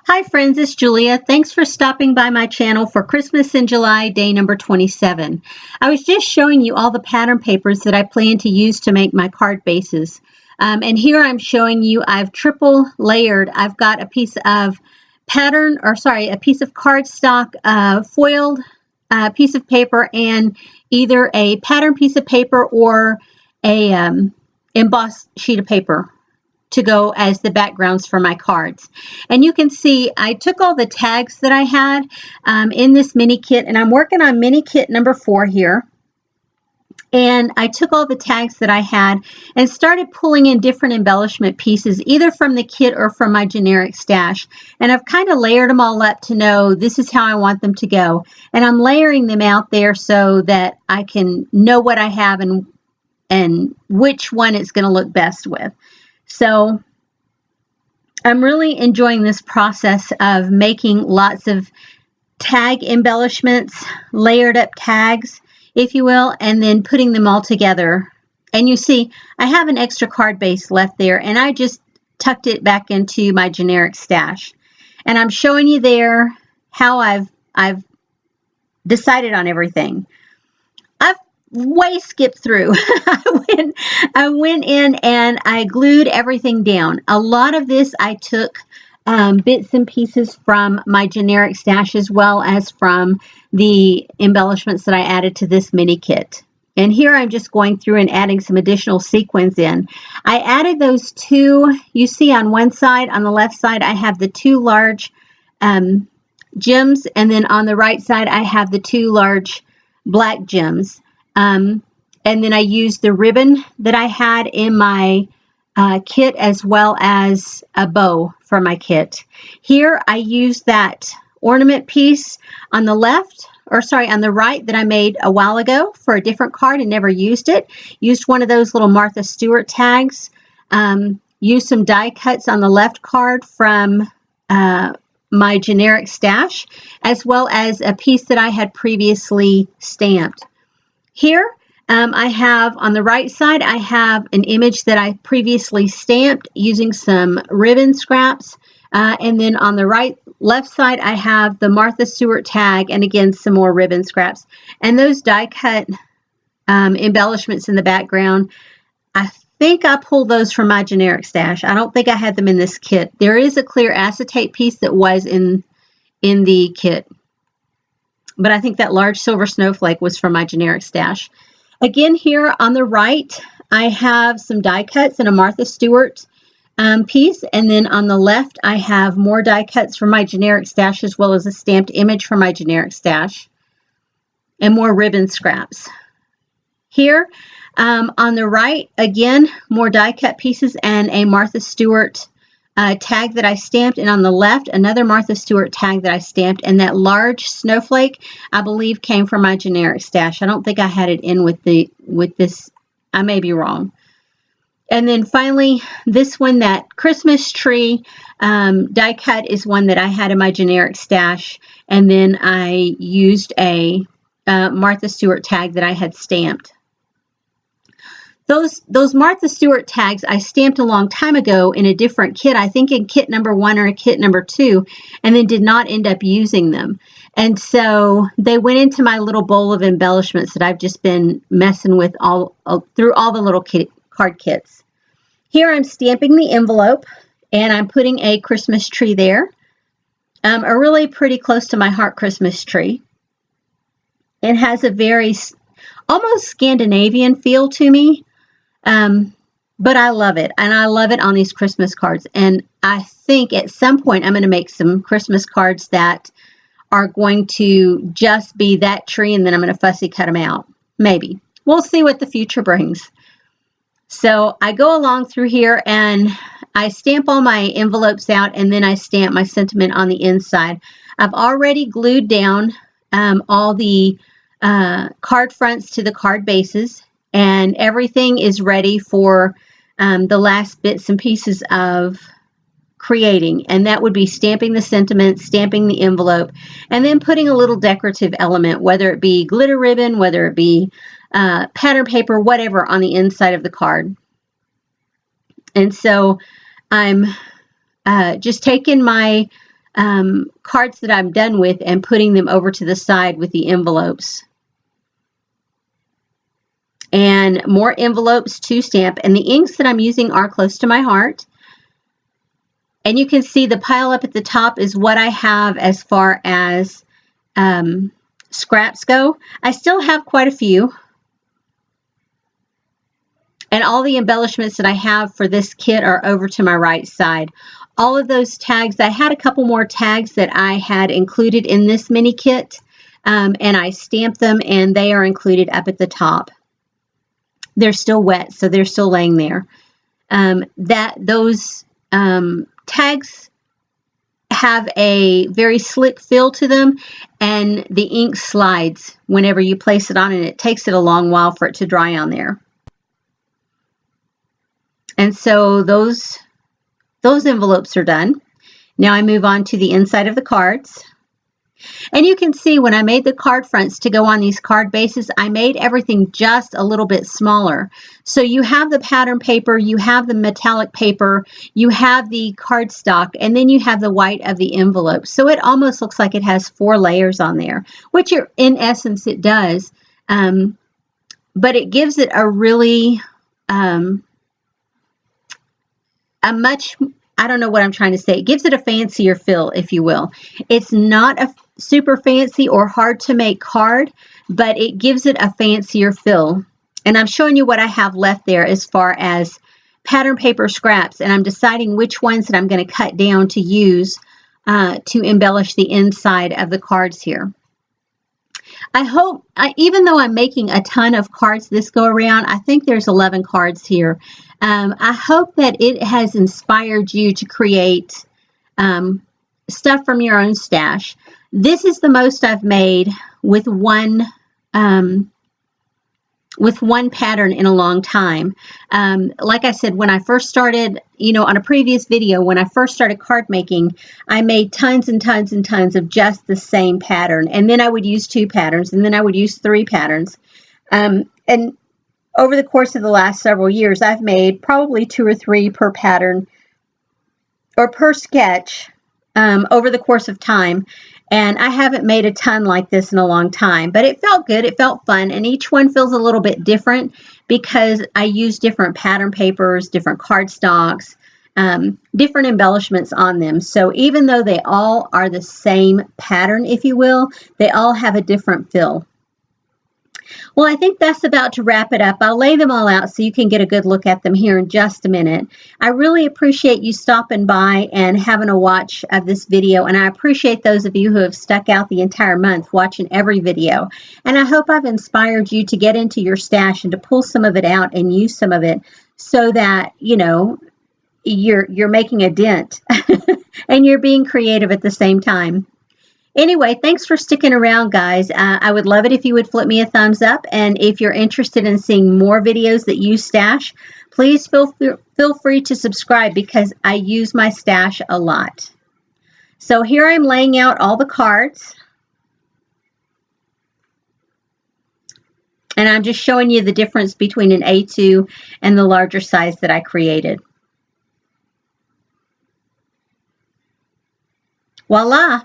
Hi friends, it's Julia. Thanks for stopping by my channel for Christmas in July, day number 27. I was just showing you all the pattern papers that I plan to use to make my card bases. And here I'm showing you I've triple layered. I've got a piece of a piece of cardstock, foiled piece of paper, and either a pattern piece of paper or a embossed sheet of paper to go as the backgrounds for my cards. And you can see I took all the tags that I had in this mini kit, and I'm working on mini kit number 4 here. And I took all the tags that I had and started pulling in different embellishment pieces, either from the kit or from my generic stash. And I've kind of layered them all up to know this is how I want them to go. And I'm layering them out there so that I can know what I have and which one it's going to look best with. So I'm really enjoying this process of making lots of tag embellishments, layered up tags, if you will, and then putting them all together. And you see, I have an extra card base left there, and I just tucked it back into my generic stash. And I'm showing you there how I've decided on everything. I've way skipped through. I went in and I glued everything down. A lot of this I took bits and pieces from my generic stash, as well as from the embellishments that I added to this mini kit. And here I'm just going through and adding some additional sequins in. I added those two, you see on one side, on the left side, I have the 2 large gems, and then on the right side, I have the 2 large black gems. And then I used the ribbon that I had in my kit, as well as a bow for my kit. Here I used that ornament piece on the left, on the right, that I made a while ago for a different card and never used it. Used one of those little Martha Stewart tags. Used some die cuts on the left card from my generic stash, as well as a piece that I had previously stamped. Here, I have on the right side, I have an image that I previously stamped using some ribbon scraps. And then on the left side, I have the Martha Stewart tag, and again, some more ribbon scraps. And those die cut embellishments in the background, I think I pulled those from my generic stash. I don't think I had them in this kit. There is a clear acetate piece that was in the kit, but I think that large silver snowflake was from my generic stash. Again, here on the right, I have some die cuts and a Martha Stewart piece, and then on the left, I have more die cuts from my generic stash, as well as a stamped image from my generic stash, and more ribbon scraps. Here, on the right, again, more die cut pieces and a Martha Stewart tag that I stamped, and on the left, another Martha Stewart tag that I stamped, and that large snowflake, I believe, came from my generic stash. I don't think I had it in with this. I may be wrong. And then finally, this one, that Christmas tree die cut, is one that I had in my generic stash, and then I used a Martha Stewart tag that I had stamped. Those Martha Stewart tags I stamped a long time ago in a different kit, I think in kit number 1 or kit number 2, and then did not end up using them. And so they went into my little bowl of embellishments that I've just been messing with through all the little card kits. Here I'm stamping the envelope, and I'm putting a Christmas tree there, a really pretty close to my heart Christmas tree. It has a very almost Scandinavian feel to me. But I love it, and I love it on these Christmas cards. And I think at some point I'm going to make some Christmas cards that are going to just be that tree, and then I'm going to fussy cut them out. Maybe. We'll see what the future brings. So I go along through here and I stamp all my envelopes out, and then I stamp my sentiment on the inside. I've already glued down all the card fronts to the card bases, and everything is ready for the last bits and pieces of creating, and that would be stamping the sentiment, stamping the envelope, and then putting a little decorative element, whether it be glitter ribbon, whether it be pattern paper, whatever, on the inside of the card. And so I'm just taking my cards that I'm done with and putting them over to the side with the envelopes. And more envelopes to stamp. And the inks that I'm using are close to my heart. And you can see the pile up at the top is what I have as far as scraps go. I still have quite a few. And all the embellishments that I have for this kit are over to my right side. All of those tags, I had a couple more tags that I had included in this mini kit. And I stamped them and they are included up at the top. They're still wet, so they're still laying there. Those tags have a very slick feel to them, and the ink slides whenever you place it on, and it takes it a long while for it to dry on there. And so those envelopes are done. Now I move on to the inside of the cards. And you can see when I made the card fronts to go on these card bases, I made everything just a little bit smaller. So you have the pattern paper, you have the metallic paper, you have the cardstock, and then you have the white of the envelope. So it almost looks like it has 4 layers on there, which in essence it does. But it gives it a really, I don't know what I'm trying to say. It gives it a fancier feel, if you will. It's not a super fancy or hard to make card, but it gives it a fancier feel. And I'm showing you what I have left there as far as pattern paper scraps, and I'm deciding which ones that I'm going to cut down to use to embellish the inside of the cards here. I hope, even though I'm making a ton of cards this go around, I think there's 11 cards here. I hope that it has inspired you to create stuff from your own stash. This is the most I've made with one pattern in a long time. Like I said, when I first started, on a previous video, when I first started card making, I made tons and tons and tons of just the same pattern. And then I would use 2 patterns, and then I would use 3 patterns. And over the course of the last several years, I've made probably 2 or 3 per pattern or per sketch over the course of time. And I haven't made a ton like this in a long time, but it felt good. It felt fun. And each one feels a little bit different because I use different pattern papers, different cardstocks, different embellishments on them. So even though they all are the same pattern, if you will, they all have a different feel. Well, I think that's about to wrap it up. I'll lay them all out so you can get a good look at them here in just a minute. I really appreciate you stopping by and having a watch of this video, and I appreciate those of you who have stuck out the entire month watching every video. And I hope I've inspired you to get into your stash and to pull some of it out and use some of it so that, you're making a dent and you're being creative at the same time. Anyway, thanks for sticking around, guys. I would love it if you would flip me a thumbs up. And if you're interested in seeing more videos that use stash, please feel free to subscribe because I use my stash a lot. So here I'm laying out all the cards. And I'm just showing you the difference between an A2 and the larger size that I created. Voila!